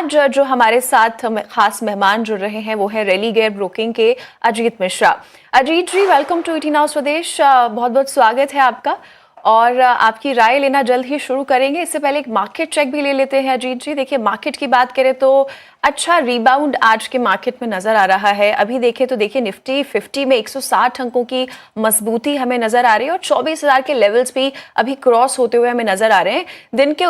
आज जो हमारे साथ खास मेहमान जुड़ रहे हैं वो है रेलिगेयर ब्रोकिंग के अजीत मिश्रा। अजीत जी, वेलकम टू ईटी नाउ स्वदेश। बहुत बहुत स्वागत है आपका और आपकी राय लेना जल्द ही शुरू करेंगे। इससे पहले एक मार्केट चेक भी ले लेते हैं अजीत जी। देखिए, मार्केट की बात करें तो अच्छा रिबाउंड आज के मार्केट में नजर आ रहा है। अभी देखें तो देखिए निफ्टी 50 में 160 अंकों की मजबूती हमें नजर आ रही है और 24,000 के लेवल्स भी अभी क्रॉस होते हुए हमें नजर आ रहे हैं। दिन के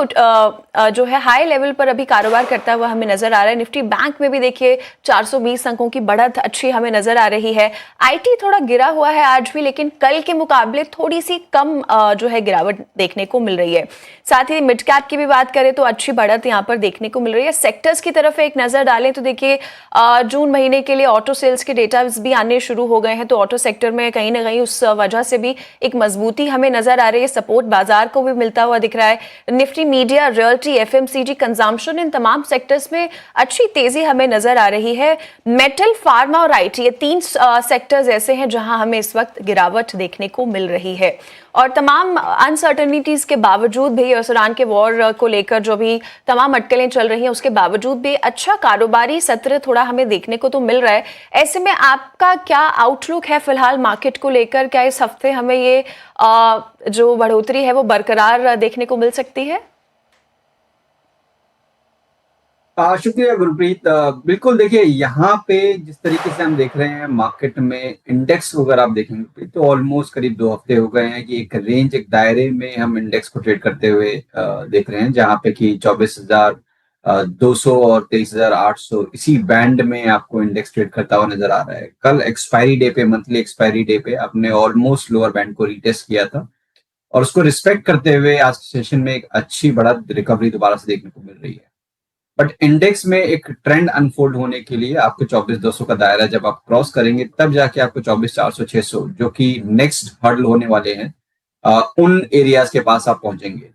जो है हाई लेवल पर अभी कारोबार करता हुआ हमें नजर आ रहा है। निफ्टी बैंक में भी देखिए 420 अंकों की बढ़त अच्छी हमें नजर आ रही है। आईटी थोड़ा गिरा हुआ है आज भी, लेकिन कल के मुकाबले थोड़ी सी कम जो है गिरावट देखने को मिल रही है। साथ ही मिड कैप की भी बात करें तो अच्छी बढ़त यहाँ पर देखने को मिल रही है। सेक्टर्स की तरफ एक नजर डालें तो देखिए जून महीने के लिए ऑटो सेल्स के डेटा भी आने शुरू हो गए हैं, तो ऑटो सेक्टर में कहीं ना कहीं उस वजह से भी एक मजबूती हमें नजर आ रही है। सपोर्ट बाजार को भी मिलता हुआ दिख रहा है। Nifty, media, realty, FMCG, consumption, इन तमाम सेक्टर्स में अच्छी तेजी हमें नजर आ रही है। मेटल, फार्मा और आईटी, ये तीन सेक्टर्स ऐसे हैं जहां हमें इस वक्त गिरावट देखने को मिल रही है। और तमाम अनसर्टनिटीज के बावजूद भी, ईरान के वॉर को लेकर जो भी तमाम अटकलें चल रही हैं उसके बावजूद भी अच्छा कारोबारी सत्र थोड़ा हमें देखने को तो मिल रहा है। ऐसे में आपका क्या आउटलुक है फिलहाल मार्केट को लेकर? क्या इस हफ्ते हमें ये जो बढ़ोतरी है वो बरकरार देखने को मिल सकती है? शुक्रिया गुरप्रीत। बिल्कुल, देखिए यहाँ पे जिस तरीके से हम देख रहे हैं मार्केट में इंडेक्स को, अगर आप देखेंगे तो ऑलमोस्ट करीब 2 हफ्ते हो गए हैं कि एक रेंज, एक दायरे में हम इंडेक्स को ट्रेड करते हुए देख रहे हैं, जहाँ पे कि 24,200 और 23,800 इसी बैंड में आपको इंडेक्स ट्रेड करता हुआ नजर आ रहा है। कल एक्सपायरी डे पे, मंथली एक्सपायरी डे पे आपने ऑलमोस्ट लोअर बैंड को रीटेस्ट किया था और उसको रिस्पेक्ट करते हुए आज के सेशन में एक अच्छी बड़ा रिकवरी दोबारा से देखने को मिल रही है। बट इंडेक्स में एक ट्रेंड अनफोल्ड होने के लिए आपको 24,200 का दायरा जब आप क्रॉस करेंगे तब जाके आपको 24,400, 600 जो कि नेक्स्ट हर्डल होने वाले हैं, उन एरियाज के पास आप पहुंचेंगे।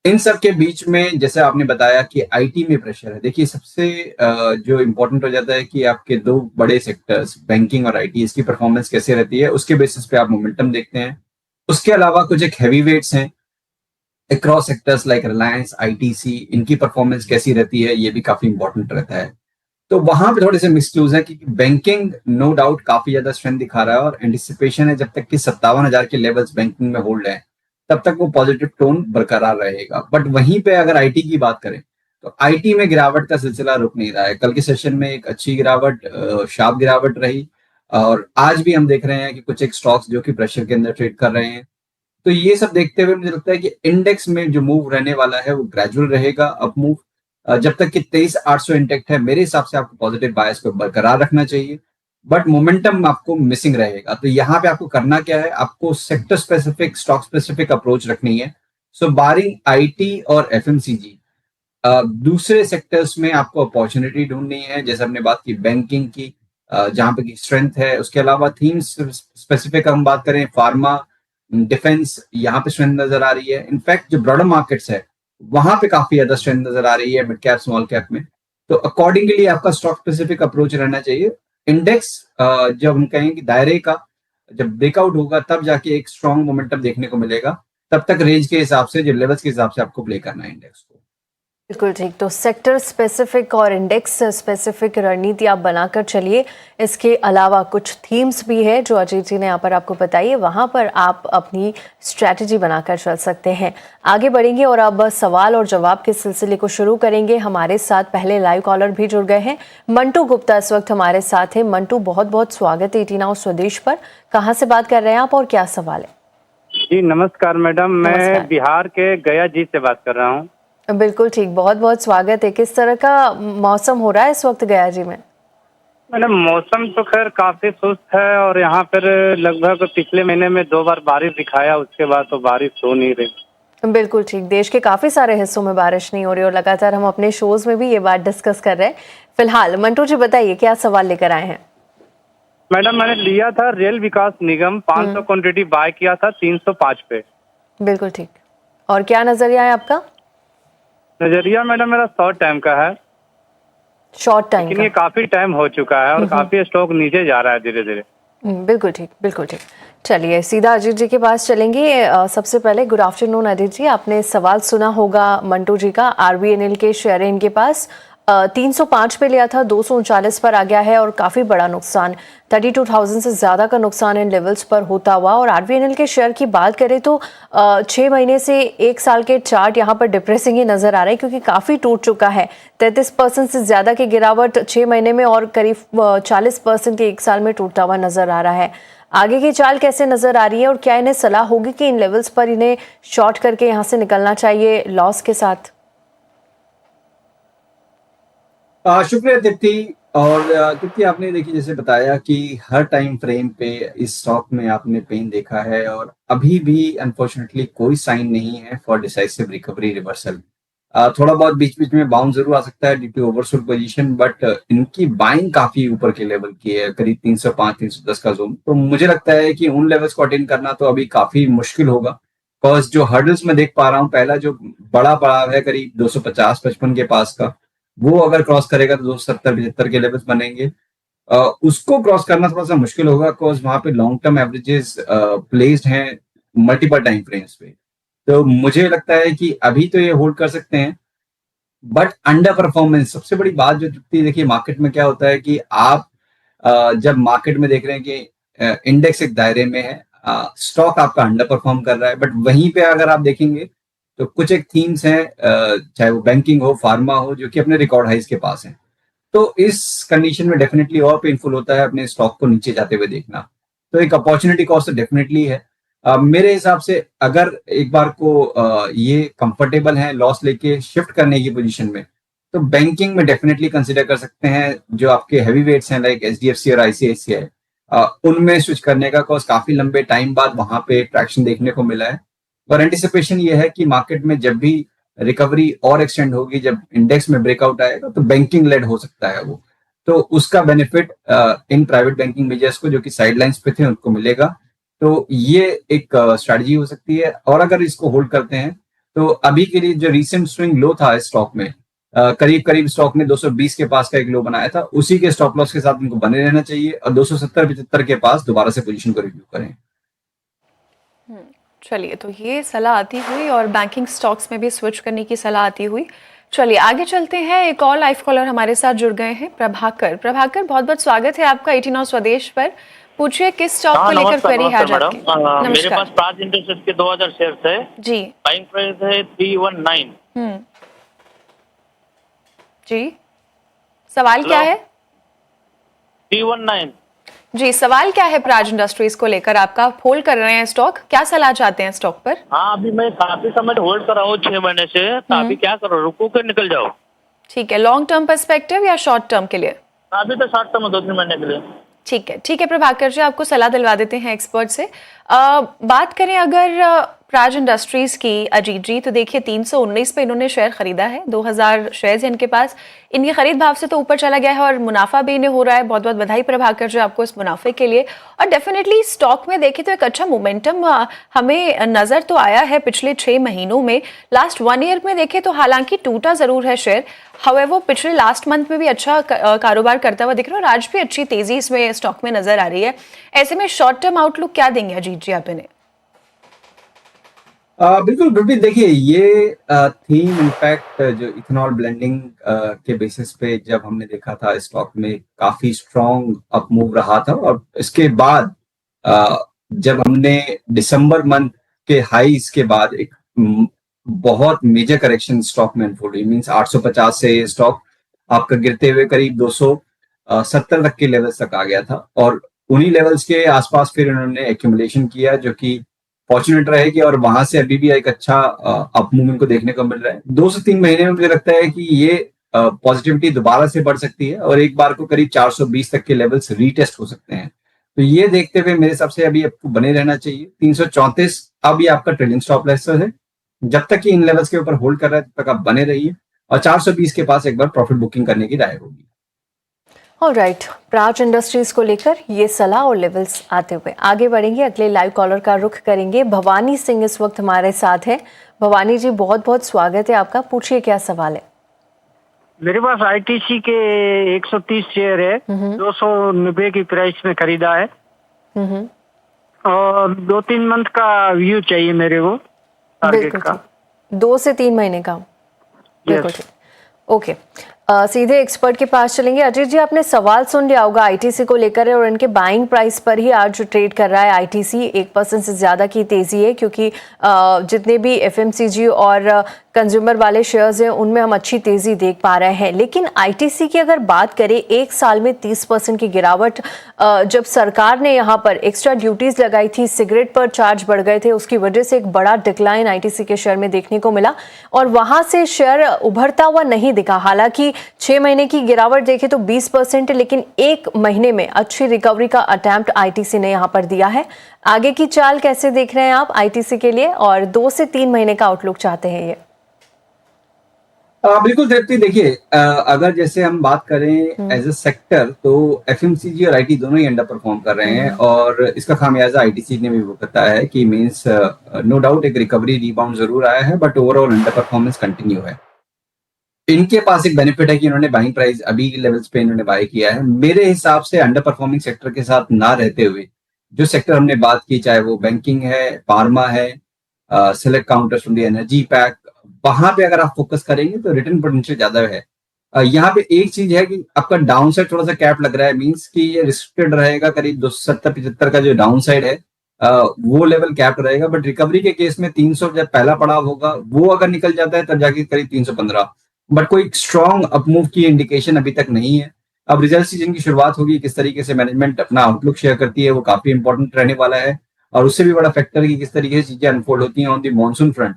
इन सब के बीच में जैसे आपने बताया कि आईटी में प्रेशर है। देखिए, सबसे जो इंपॉर्टेंट हो जाता है कि आपके दो बड़े सेक्टर्स बैंकिंग और आईटी, इसकी परफॉर्मेंस कैसे रहती है, उसके बेसिस पे आप मोमेंटम देखते हैं। उसके अलावा कुछ एक हैवी वेट्स हैं across sectors like Reliance, ITC, इनकी परफॉर्मेंस कैसी रहती है, ये भी काफी इंपॉर्टेंट रहता है। तो वहां पे थोड़े से मिसक्लूज है कि बैंकिंग नो डाउट काफी ज्यादा स्ट्रेंथ दिखा रहा है और एंटिसिपेशन है जब तक कि 57,000 के लेवल्स बैंकिंग में होल्ड है तब तक वो पॉजिटिव टोन बरकरार रहेगा। बट वहीं पे अगर आईटी की बात करें तो आईटी में गिरावट का सिलसिला रुक नहीं रहा है। कल के सेशन में एक अच्छी गिरावट, शार्प गिरावट रही और आज भी हम देख रहे हैं कि कुछ एक स्टॉक्स जो कि प्रेशर के अंदर ट्रेड कर रहे हैं। तो ये सब देखते हुए मुझे लगता है कि इंडेक्स में जो मूव रहने वाला है वो ग्रेजुअल रहेगा, अप मूव। जब तक कि 23,800 इंटेक्ट है, मेरे हिसाब से आपको पॉजिटिव बायस को बरकरार रखना चाहिए, बट मोमेंटम आपको मिसिंग रहेगा। तो यहाँ पे आपको करना क्या है, आपको sector specific, stock specific approach रखनी है। सो बारिंग आईटी और एफएमसीजी, दूसरे सेक्टर्स में आपको अपॉर्चुनिटी ढूंढनी है। जैसे हमने बात की बैंकिंग की, जहां पे की स्ट्रेंथ है। उसके अलावा थीम्स स्पेसिफिक हम बात करें, फार्मा, डिफेंस, यहाँ पे स्ट्रेंथ नजर आ रही है। इनफैक्ट जो ब्रॉडर मार्केट्स है वहां पे काफी ज्यादा स्ट्रेंथ नजर आ रही है, मिड कैप, स्मॉल कैप में। तो अकॉर्डिंगली आपका स्टॉक स्पेसिफिक अप्रोच रहना चाहिए। इंडेक्स जब हम कहें कि दायरे का जब ब्रेकआउट होगा तब जाके एक स्ट्रॉन्ग मोमेंटम देखने को मिलेगा। तब तक रेंज के हिसाब से, जो लेवल्स के हिसाब से आपको प्ले करना है इंडेक्स को। बिल्कुल ठीक। तो सेक्टर स्पेसिफिक और इंडेक्स स्पेसिफिक रणनीति आप बनाकर चलिए। इसके अलावा कुछ थीम्स भी है जो अजीत जी ने यहाँ पर आपको बताई है, वहाँ पर आप अपनी स्ट्रैटेजी बनाकर चल सकते हैं। आगे बढ़ेंगे और अब सवाल और जवाब के सिलसिले को शुरू करेंगे। हमारे साथ पहले लाइव कॉलर भी जुड़ गए हैं। मंटू गुप्ता इस वक्त हमारे साथ है। मंटू, बहुत बहुत स्वागत है ईटी नाउ स्वदेश पर। कहाँ से बात कर रहे हैं आप और क्या सवाल है? जी नमस्कार मैडम, मैं बिहार के गया जी से बात कर रहा हूँ। बिल्कुल ठीक, बहुत बहुत स्वागत है। किस तरह का मौसम हो रहा है इस वक्त गया जी में? मैडम, मौसम तो खैर काफी सुस्त है और यहाँ पर लगभग पिछले महीने में 2 बार बारिश दिखाया, उसके बाद तो बारिश हो नहीं रही। बिल्कुल ठीक। देश के काफी सारे हिस्सों में बारिश नहीं हो रही और लगातार हम अपने शोज में भी ये बात डिस्कस कर रहे हैं। फिलहाल मंटू जी बताइए क्या सवाल लेकर आए हैं? मैडम, मैंने लिया था रेल विकास निगम, 500 क्वांटिटी बाय किया था 305 पे। बिल्कुल ठीक। और क्या नजरिया है आपका? नजरिया मैडम मेरा शॉर्ट टाइम का है। शॉर्ट टाइम लेकिन ये काफी टाइम हो चुका है और काफी स्टॉक नीचे जा रहा है धीरे धीरे। बिल्कुल ठीक, बिल्कुल ठीक। चलिए सीधा अजीत जी के पास चलेंगे। सबसे पहले गुड आफ्टरनून अजीत जी, आपने सवाल सुना होगा मंटू जी का। आरबीएनएल के शेयर है इनके पास 305 पे लिया था, 239 पर आ गया है और काफ़ी बड़ा नुकसान, 32,000 से ज़्यादा का नुकसान इन लेवल्स पर होता हुआ। और आरबीएनएल के शेयर की बात करें तो 6 महीने से 1 साल के चार्ट यहाँ पर डिप्रेसिंग ही नज़र आ रहे हैं, क्योंकि काफ़ी टूट चुका है। 33% से ज़्यादा की गिरावट 6 महीने में और करीब 40% के 1 साल में टूटता हुआ नज़र आ रहा है। आगे की चाल कैसे नज़र आ रही है और क्या इन्हें सलाह होगी कि इन लेवल्स पर इन्हें शॉर्ट करके यहाँ से निकलना चाहिए लॉस के साथ? शुक्रिया तृप्ति। और तृप्ति, आपने देखिए जैसे बताया कि हर टाइम फ्रेम पे इस स्टॉक में आपने पेन देखा है और अभी भी अनफॉर्चुनेटली कोई साइन नहीं है फॉर डिसाइसिव रिकवरी रिवर्सल। थोड़ा बहुत बीच बीच में बाउंस जरूर आ सकता है due to oversold position, but इनकी बाइंग काफी ऊपर के लेवल की है, करीब 305 310 का जोन। तो मुझे लगता है कि उन लेवल्स को अटेन करना तो अभी काफी मुश्किल होगा, बिकॉज जो हर्डल्स मैं देख पा रहा हूँ, पहला जो बड़ा पड़ाव है करीब 250-55 के पास का, वो अगर क्रॉस करेगा तो 270-75 के लेवल्स बनेंगे। उसको क्रॉस करना थोड़ा सा मुश्किल होगा, बिकॉज वहां पे लॉन्ग टर्म एवरेजेस प्लेस्ड हैं मल्टीपल टाइम फ्रेम्स पे। तो मुझे लगता है कि अभी तो ये होल्ड कर सकते हैं, बट अंडर परफॉर्मेंस सबसे बड़ी बात जो दिखती है। देखिए मार्केट में क्या होता है कि आप जब मार्केट में देख रहे हैं कि इंडेक्स एक दायरे में है, स्टॉक आपका अंडर परफॉर्म कर रहा है, बट वहीं पे अगर आप देखेंगे तो कुछ एक थीम्स हैं, चाहे वो बैंकिंग हो, फार्मा हो, जो कि अपने रिकॉर्ड हाइज के पास हैं। तो इस कंडीशन में डेफिनेटली और पेनफुल होता है अपने स्टॉक को नीचे जाते हुए देखना। तो एक अपॉर्चुनिटी कॉस्ट तो डेफिनेटली है। मेरे हिसाब से अगर एक बार को ये कंफर्टेबल है लॉस लेके शिफ्ट करने की पोजीशन में, तो बैंकिंग में डेफिनेटली कंसिडर कर सकते हैं। जो आपके हैवी वेट्स हैं लाइक एचडीएफसी और आईसीआईसीआई, उनमें स्विच करने का कॉस्ट काफी लंबे टाइम बाद वहां पे ट्रैक्शन देखने को मिला है। और एंटिसिपेशन ये है कि मार्केट में जब भी रिकवरी और एक्सटेंड होगी, जब इंडेक्स में ब्रेकआउट आएगा, तो बैंकिंग लेड हो सकता है वो। तो उसका benefit in private banking measures को जो कि साइडलाइंस पे थे उनको मिलेगा। तो ये एक स्ट्रैटेजी हो सकती है। और अगर इसको होल्ड करते हैं तो अभी के लिए जो रीसेंट स्विंग लो था स्टॉक में, करीब करीब स्टॉक ने 220 के पास का एक लो बनाया था, उसी के स्टॉप लॉस के साथ इनको बने रहना चाहिए और 270-75 के पास दोबारा से पोजीशन को रिव्यू करें। चलिए, तो ये सलाह आती हुई और बैंकिंग स्टॉक्स में भी स्विच करने की सलाह आती हुई। चलिए आगे चलते हैं। एक और लाइव कॉलर हमारे साथ जुड़ गए हैं, प्रभाकर। प्रभाकर, बहुत बहुत स्वागत है आपका 89 स्वदेश पर। पूछिए किस स्टॉक को लेकर क्वेरी है आज आपकी? मेरे पास प्राज इंडस्ट्रीज के 2000 शेयर्स है जी। बाइंग प्राइस है 319। जी, सवाल क्या है? 319 जी, सवाल क्या है प्राज इंडस्ट्रीज को लेकर आपका? होल्ड कर रहे हैं स्टॉक, क्या सलाह चाहते हैं स्टॉक पर? हाँ, अभी मैं काफी समय होल्ड कर रहा हूँ 6 महीने से। तो अभी क्या करो, रुको के निकल जाओ? ठीक है, लॉन्ग टर्म पर्सपेक्टिव या शॉर्ट टर्म के लिए? अभी तो शॉर्ट टर्म 2-3 महीने के लिए। ठीक है प्रभाकर जी, आपको सलाह दिलवा देते हैं एक्सपर्ट से। बात करें अगर प्राज इंडस्ट्रीज की अजीत जी, तो देखिए 319 पे इन्होंने शेयर खरीदा है, 2000 शेयर्स हैं इनके पास। इनके खरीद भाव से तो ऊपर चला गया है और मुनाफा भी इन्हें हो रहा है। बहुत बहुत बधाई प्रभाकर जी आपको इस मुनाफे के लिए। और डेफिनेटली स्टॉक में देखें तो एक अच्छा मोमेंटम हमें नजर तो आया है पिछले 6 महीनों में। लास्ट 1 ईयर में देखें तो हालांकि टूटा जरूर है शेयर, हाउएवर पिछले लास्ट मंथ में भी अच्छा कारोबार करता हुआ दिख रहा है और आज भी अच्छी तेजी इसमें स्टॉक में नजर आ रही है। ऐसे में शॉर्ट टर्म आउटलुक क्या देंगे अजीत जी आप इन्हें? बिल्कुल गुरप्रीत, देखिए ये थीम इनफैक्ट जो इथेनॉल ब्लेंडिंग के बेसिस पे जब हमने देखा था स्टॉक में काफी स्ट्रॉन्ग अप मूव रहा था, और इसके बाद जब हमने दिसंबर मंथ के हाईज के बाद एक बहुत मेजर करेक्शन स्टॉक में अनफोल्ड हुई। मींस 850 से स्टॉक आपका गिरते हुए करीब 270 तक के लेवल्स तक आ गया था, और उन्हीं लेवल्स के आसपास फिर उन्होंने एक्यूमुलेशन किया, जो कि फॉर्चुनेट रहेगी। और वहां से अभी भी एक अच्छा अप मूवमेंट को देखने को मिल रहा है। 2 से 3 महीने में मुझे लगता है कि ये पॉजिटिविटी दोबारा से बढ़ सकती है और एक बार को करीब 420 तक के लेवल्स रीटेस्ट हो सकते हैं। तो ये देखते हुए मेरे हिसाब से अभी आपको बने रहना चाहिए। 334 अब ये आपका ट्रेलिंग स्टॉप लॉस है। जब तक कि इन लेवल्स के ऊपर होल्ड कर रहा है तब तक आप बने रहिए, और 420 के पास एक बार प्रॉफिट बुकिंग करने की राय होगी। ऑलराइट, प्राज इंडस्ट्रीज को लेकर ये सलाह और लेवल्स आते हुए आगे बढ़ेंगे। अगले लाइव कॉलर का रुख करेंगे। भवानी सिंह इस वक्त हमारे साथ है। भवानी जी, बहुत बहुत स्वागत है आपका। पूछिए क्या सवाल है? मेरे पास आईटीसी के 130 शेयर है, 290 की प्राइस में खरीदा है और 2-3 मंथ का व्यू चाहिए मेरे को, टारगेट का। 2 से 3 महीने का? बिल्कुल ठीक। ओके, सीधे एक्सपर्ट के पास चलेंगे। अजीत जी, आपने सवाल सुन लिया होगा आईटीसी को लेकर और इनके बाइंग प्राइस पर ही आज ट्रेड कर रहा है आईटीसी। 1% से ज्यादा की तेजी है क्योंकि जितने भी एफएमसीजी और कंज्यूमर वाले शेयर्स हैं उनमें हम अच्छी तेजी देख पा रहे हैं। लेकिन आईटीसी की अगर बात करें, एक साल में 30% की गिरावट, जब सरकार ने यहाँ पर एक्स्ट्रा ड्यूटीज लगाई थी, सिगरेट पर चार्ज बढ़ गए थे, उसकी वजह से एक बड़ा डिक्लाइन आईटीसी के शेयर में देखने को मिला और वहां से शेयर उभरता हुआ नहीं दिखा। हालांकि 6 महीने की गिरावट देखें तो 20% है, लेकिन एक महीने में अच्छी रिकवरी का अटेम्प्ट आईटीसी ने यहाँ पर दिया है। आगे की चाल कैसे देख रहे हैं आप आईटीसी के लिए, और 2 से 3 महीने का आउटलुक चाहते हैं ये? बिल्कुल तृप्ति, देखिए अगर जैसे हम बात करें एज ए सेक्टर तो एफएमसीजी और आईटी दोनों ही अंडर परफॉर्म कर रहे हैं और इसका खामियाजा आईटीसी ने भी भुगता है कि मींस नो डाउट एक रिकवरी रिबाउंड जरूर आया है but overall under performance continue है। इनके पास एक बेनिफिट है कि इन्होंने बाइंग प्राइस अभी के लेवल्स पे इन्होंने बाय किया है। मेरे हिसाब से अंडर परफॉर्मिंग सेक्टर के साथ ना रहते हुए जो सेक्टर हमने बात की, चाहे वो बैंकिंग है, फार्मा है, select counters from the energy pack, वहां पे अगर आप फोकस करेंगे तो रिटर्न पोटेंशियल ज्यादा है। यहाँ पे एक चीज है कि आपका डाउन साइड थोड़ा सा कैप लग रहा है, मींस कि ये रिस्ट्रिक्टेड रहेगा, करीब 270-75 का जो डाउन साइड है वो लेवल कैप रहेगा। बट रिकवरी के केस में 300 जब पहला पड़ाव होगा वो अगर निकल जाता है तब जाके करीब 315, बट कोई स्ट्रॉन्ग अपमूव की इंडिकेशन अभी तक नहीं है। अब रिजल्ट सीजन की शुरुआत होगी, किस तरीके से मैनेजमेंट अपना आउटलुक शेयर करती है वो काफी इंपॉर्टेंट रहने वाला है और उससे भी बड़ा फैक्टर है कि किस तरीके से चीजें अनफोल्ड होती हैं ऑन दी मॉनसून फ्रंट,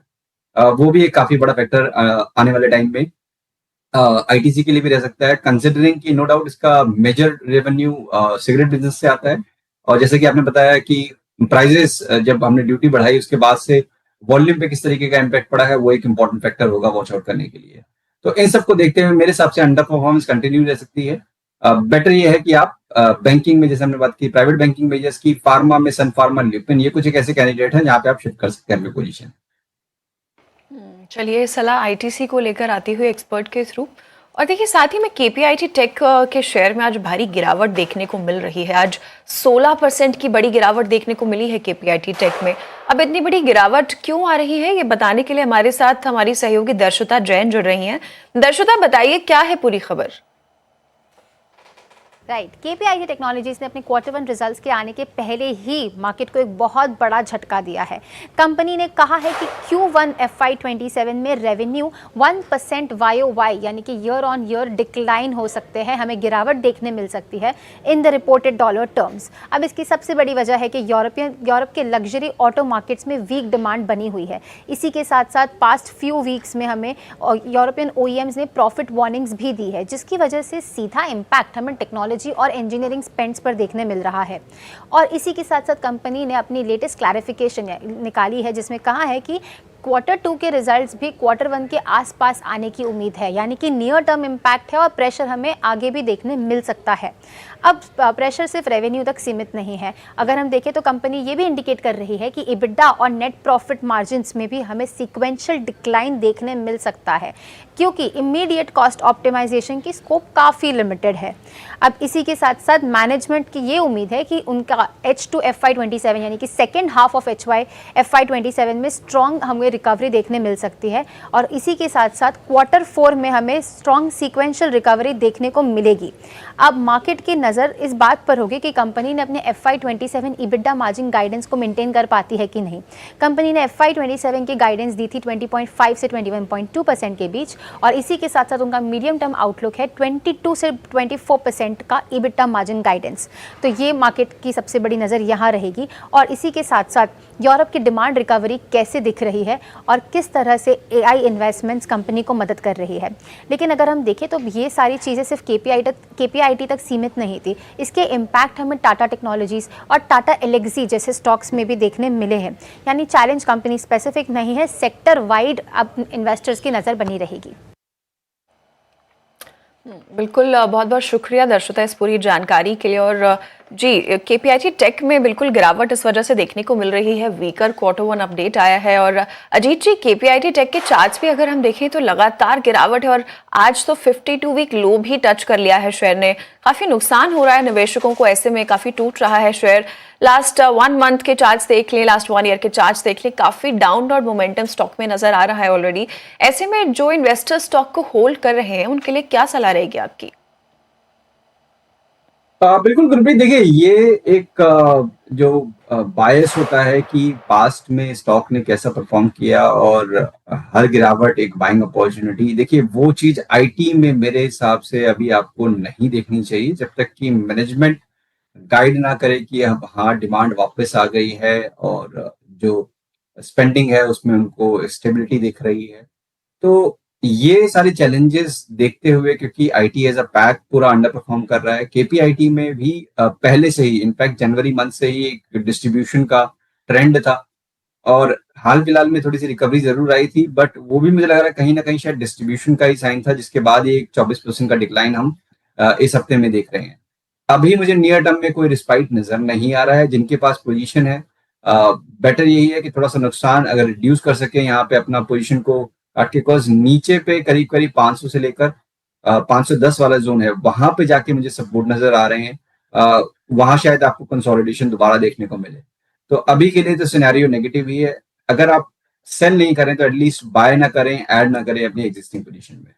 वो भी एक काफी बड़ा फैक्टर आने वाले टाइम में आईटीसी के लिए भी रह सकता है, कंसिडरिंग कि नो डाउट इसका मेजर रेवेन्यू सिगरेट बिजनेस से आता है और जैसे कि आपने बताया कि प्राइजेस जब हमने ड्यूटी बढ़ाई उसके बाद से वॉल्यूम पे किस तरीके का इम्पैक्ट पड़ा है वो एक इंपॉर्टेंट फैक्टर होगा वॉच आउट करने के लिए। तो इन सबको देखते हुए मेरे हिसाब से अंडर परफॉर्मेंस कंटिन्यू रह सकती है। बेटर ये है कि आप बैंकिंग में, जैसे हमने बात की प्राइवेट बैंकिंग मेजर्स की, फार्मा में सन फार्मा, ल्यूपिन, ये कुछ एक ऐसे कैंडिडेट हैं जहाँ पे आप शिफ्ट कर सकते हैं अपनी पोजीशन। चलिए, सलाह आईटीसी को लेकर आती हुई एक्सपर्ट के थ्रू। और देखिए, साथ ही में केपीआईटी टेक के शेयर में आज भारी गिरावट देखने को मिल रही है। आज 16% की बड़ी गिरावट देखने को मिली है केपीआईटी टेक में। अब इतनी बड़ी गिरावट क्यों आ रही है, ये बताने के लिए हमारे साथ हमारी सहयोगी दर्शिता जैन जुड़ रही हैं। दर्शिता, बताइए क्या है पूरी खबर? राइट, केपीआईटी टेक्नोलॉजीज ने अपने क्वार्टर 1 रिजल्ट्स के आने के पहले ही मार्केट को एक बहुत बड़ा झटका दिया है। कंपनी ने कहा है कि Q1 FY27 में रेवेन्यू 1% YOY यानी कि ईयर ऑन ईयर डिक्लाइन हो सकते हैं, हमें गिरावट देखने मिल सकती है in the reported dollar terms. अब इसकी सबसे बड़ी वजह है कि यूरोप के लग्जरी ऑटो मार्केट्स में वीक डिमांड बनी हुई है। इसी के साथ साथ पास्ट फ्यू वीक्स में हमें यूरोपियन OEMs ने प्रॉफिट वार्निंग्स भी दी है, जिसकी वजह से सीधा इम्पैक्ट हमें टेक्नोलॉजी और इंजीनियरिंग स्पेंड्स पर देखने मिल रहा है। और इसी के साथ साथ कंपनी ने अपनी लेटेस्ट क्लैरिफिकेशन निकाली है जिसमें कहा है कि Q2 के रिजल्ट्स भी Q1 के आसपास आने की उम्मीद है, यानी कि नियर टर्म इम्पैक्ट है और प्रेशर हमें आगे भी देखने मिल सकता है। अब प्रेशर सिर्फ रेवेन्यू तक सीमित नहीं है। अगर हम देखें तो कंपनी ये भी इंडिकेट कर रही है कि EBITDA और नेट प्रॉफिट मार्जिन्स में भी हमें सीक्वेंशियल डिक्लाइन देखने मिल सकता है, क्योंकि इमीडिएट कॉस्ट ऑप्टिमाइजेशन की स्कोप काफ़ी लिमिटेड है। अब इसी के साथ साथ मैनेजमेंट की ये उम्मीद है कि उनका H2 FY27 यानी कि सेकेंड हाफ ऑफ FY27 में स्ट्रॉन्ग हमें रिकवरी देखने मिल सकती है और इसी के साथ साथ Q4 में हमें स्ट्रॉन्ग सीक्वेंशियल रिकवरी देखने को मिलेगी। अब मार्केट की नज़र इस बात पर होगी कि कंपनी ने अपने FY27 EBITDA मार्जिन गाइडेंस को मेंटेन कर पाती है कि नहीं। कंपनी ने FY27 की गाइडेंस दी थी 20.5 से 21.2% के बीच और इसी के साथ साथ उनका मीडियम टर्म आउटलुक है 22 से 24% का EBITDA मार्जिन गाइडेंस। तो ये मार्केट की सबसे बड़ी नज़र यहाँ रहेगी और इसी के साथ साथ यूरोप की डिमांड रिकवरी कैसे दिख रही है और किस तरह से AI इन्वेस्टमेंट्स कंपनी को मदद कर रही है। लेकिन अगर हम देखें तो ये सारी चीज़ें सिर्फ KPIT तक सीमित नहीं थी, इसके इम्पैक्ट हमें टाटा टेक्नोलॉजीज़ और टाटा एलेक्सी जैसे स्टॉक्स में भी देखने मिले हैं। यानी चैलेंज कंपनी स्पेसिफिक नहीं है, सेक्टर वाइड अब इन्वेस्टर्स की नज़र बनी रहेगी। बिल्कुल, बहुत बहुत शुक्रिया दर्शिता इस पूरी जानकारी के लिए। और जी, केपीआईटी टेक में बिल्कुल गिरावट इस वजह से देखने को मिल रही है, वीकर क्वार्टर वन अपडेट आया है। और अजीत जी, केपीआईटी टेक के चार्ट्स भी अगर हम देखें तो लगातार गिरावट है और आज तो 52 वीक लो भी टच कर लिया है शेयर ने। काफी नुकसान हो रहा है निवेशकों को, ऐसे में काफी टूट रहा है शेयर। लास्ट 1 मंथ के चार्ट्स देख लें, लास्ट 1 ईयर के चार्ट्स देख लें, काफी डाउनवर्ड मोमेंटम स्टॉक में नजर आ रहा है ऑलरेडी। ऐसे में जो इन्वेस्टर स्टॉक को होल्ड कर रहे हैं उनके लिए क्या सलाह रहेगी आपकी? बिल्कुल गुरप्रीत, देखिए ये एक जो बायस होता है कि पास्ट में स्टॉक ने कैसा परफॉर्म किया और हर गिरावट एक बाइंग अपॉर्चुनिटी, देखिए वो चीज आईटी में मेरे हिसाब से अभी आपको नहीं देखनी चाहिए जब तक कि मैनेजमेंट गाइड ना करे कि अब हाँ डिमांड वापस आ गई है और जो स्पेंडिंग है उसमें उनको स्टेबिलिटी दिख रही है। तो ये सारे चैलेंजेस देखते हुए, क्योंकि आईटी एज अ पैक पूरा अंडर परफॉर्म कर रहा है, केपीआईटी में भी पहले से ही इनफैक्ट जनवरी मंथ से ही एक डिस्ट्रीब्यूशन का ट्रेंड था और हाल फिलहाल में थोड़ी सी रिकवरी जरूर आई थी, बट वो भी मुझे लग रहा है कहीं ना कहीं शायद डिस्ट्रीब्यूशन का ही साइन था, जिसके बाद ये 24% का डिक्लाइन हम इस हफ्ते में देख रहे हैं। अभी मुझे नियर टर्म में कोई रिस्पाइट नजर नहीं आ रहा है। जिनके पास पोजीशन है, बेटर यही है कि थोड़ा सा नुकसान अगर रिड्यूस कर सके यहाँ पे अपना पोजीशन को काट के, बिकॉज नीचे पे करीब करीब 500 से लेकर 510 वाला जोन है, वहां पे जाके मुझे सपोर्ट नजर आ रहे हैं। वहां शायद आपको कंसोलिडेशन दोबारा देखने को मिले। तो अभी के लिए तो सिनेरियो नेगेटिव ही है। अगर आप सेल नहीं करें तो एटलीस्ट बाय ना करें, ऐड ना करें अपनी एग्जिस्टिंग पोजीशन में।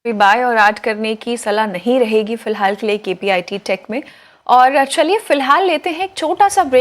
कोई बाय और ऐड करने की सलाह नहीं रहेगी फिलहाल के लिए केपीआईटी टेक में। और चलिए फिलहाल लेते हैं एक छोटा सा ब्रेक।